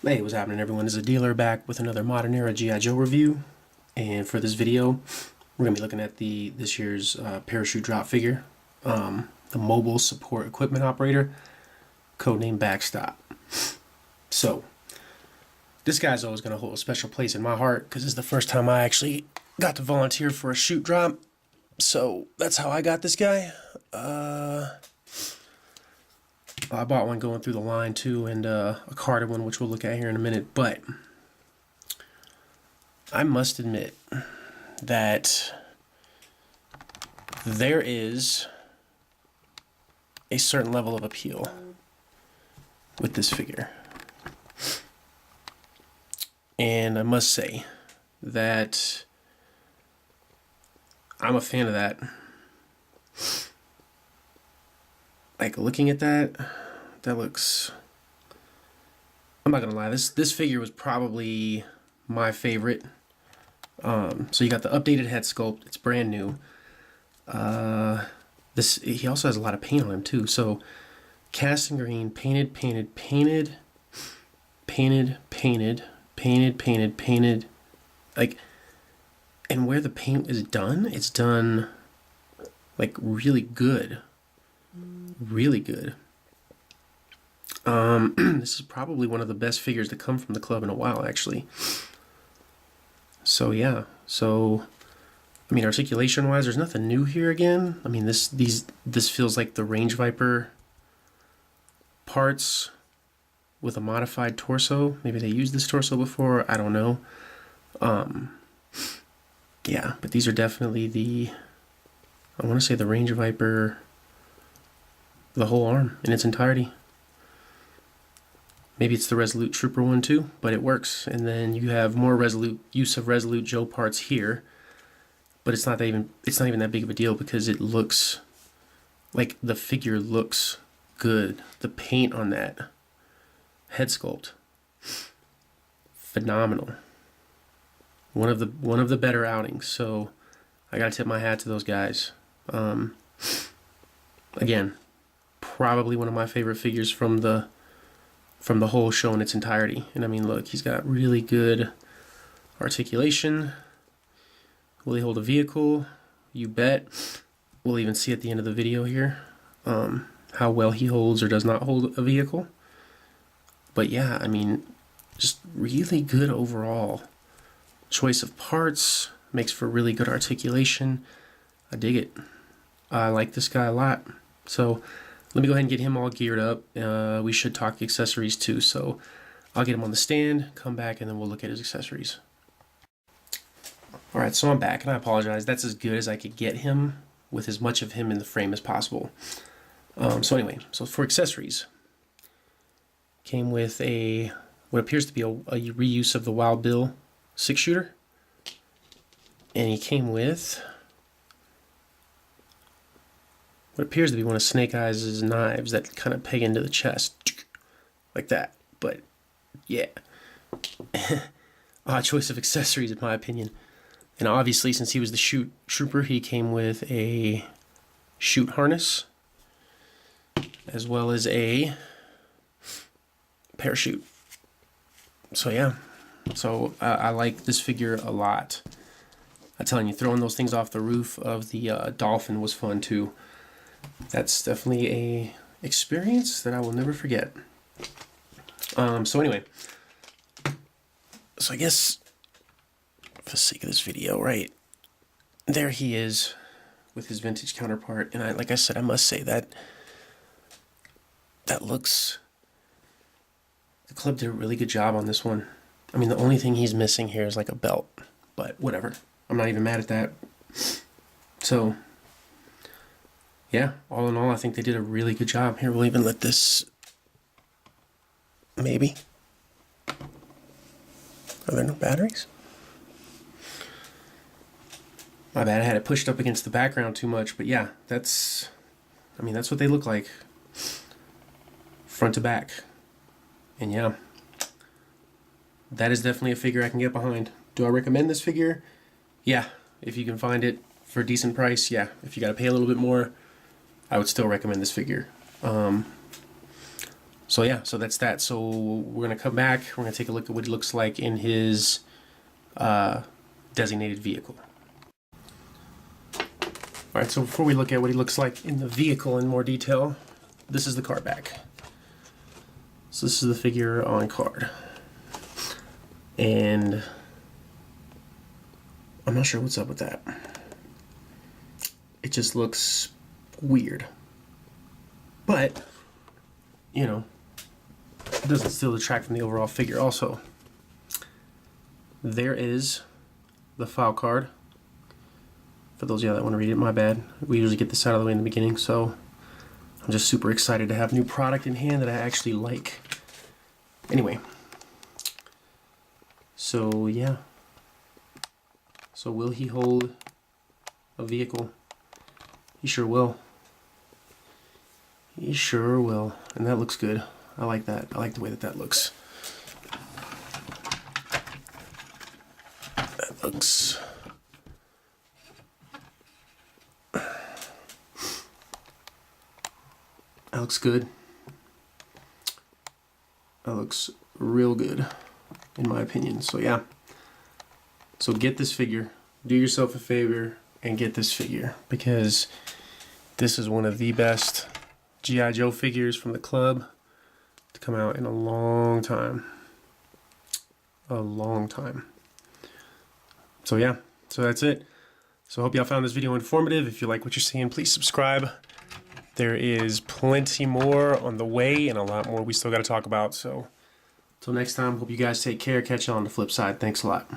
Hey, what's happening everyone? This is a dealer back with another Modern Era G.I. Joe review. And for this video, we're going to be looking at this year's parachute drop figure, the Mobile Support Equipment Operator, codenamed Backstop. So, this guy's always going to hold a special place in my heart because it's the first time I actually got to volunteer for a shoot drop. So, that's how I got this guy. I bought one going through the line too, and a carded one, which we'll look at here in a minute. But I must admit that there is a certain level of appeal with this figure. And I must say that I'm a fan of that. Like, looking at that looks, I'm not gonna lie, this figure was probably my favorite. So you got the updated head sculpt, it's brand new. He also has a lot of paint on him too. So cast and green, painted, like, and where the paint is done, it's done like really good. Really good. This is probably one of the best figures to come from the club in a while, actually. So yeah, I mean, articulation wise, there's nothing new here again. I mean, this feels like the Range Viper parts with a modified torso. Maybe they used this torso before, I don't know. Yeah, but these are definitely I want to say the Range Viper, the whole arm in its entirety. Maybe it's the Resolute Trooper one too, but it works. And then you have more use of Resolute Joe parts here, but it's not even that big of a deal because it looks like the figure looks good. The paint on that head sculpt, phenomenal. One of the better outings. So I gotta tip my hat to those guys. Again, probably one of my favorite figures from the whole show in its entirety. And I mean, look, he's got really good articulation. Will he hold a vehicle? You bet. We'll even see at the end of the video here how well he holds or does not hold a vehicle. But yeah, I mean, just really good overall choice of parts. Makes for really good articulation. I dig it. I like this guy a lot. So let me go ahead and get him all geared up. We should talk accessories too, so I'll get him on the stand, come back, and then we'll look at his accessories. Alright, so I'm back, and I apologize. That's as good as I could get him with as much of him in the frame as possible. So anyway, so for accessories, came with what appears to be a reuse of the Wild Bill 6-shooter. And he came with what appears to be one of Snake Eyes' knives that kind of peg into the chest, like that. But yeah, odd choice of accessories in my opinion. And obviously, since he was the shoot trooper, he came with a shoot harness as well as a parachute. So yeah, so I like this figure a lot. I'm telling you, throwing those things off the roof of the Dolphin was fun too. That's definitely a experience that I will never forget. So anyway, so I guess for the sake of this video, right, there he is with his vintage counterpart, and like I said, I must say that looks, the club did a really good job on this one. I mean, the only thing he's missing here is like a belt, but whatever. I'm not even mad at that. So yeah, all in all, I think they did a really good job. Here, we'll even let this, maybe. Are there no batteries? My bad, I had it pushed up against the background too much, but yeah, that's what they look like, front to back. And yeah, that is definitely a figure I can get behind. Do I recommend this figure? Yeah, if you can find it for a decent price, yeah. If you gotta pay a little bit more, I would still recommend this figure. So yeah, so that's that. So we're gonna come back. We're gonna take a look at what he looks like in his designated vehicle. All right, so before we look at what he looks like in the vehicle in more detail, this is the card back. So this is the figure on card. And I'm not sure what's up with that. It just looks weird. But, you know, it doesn't still detract from the overall figure. Also, there is the file card. For those of you that want to read it, my bad. We usually get this out of the way in the beginning, so I'm just super excited to have new product in hand that I actually like. Anyway, so yeah. So will he hold a vehicle? He sure will. He sure will. And that looks good. I like that. I like the way that that looks. That looks... That looks good. That looks real good, in my opinion. So yeah. So get this figure. Do yourself a favor and get this figure, because this is one of the best G.I. Joe figures from the club to come out in a long time. A long time. So yeah. So that's it. So I hope y'all found this video informative. If you like what you're seeing, please subscribe. There is plenty more on the way and a lot more we still got to talk about. So, till next time, hope you guys take care. Catch you on the flip side. Thanks a lot.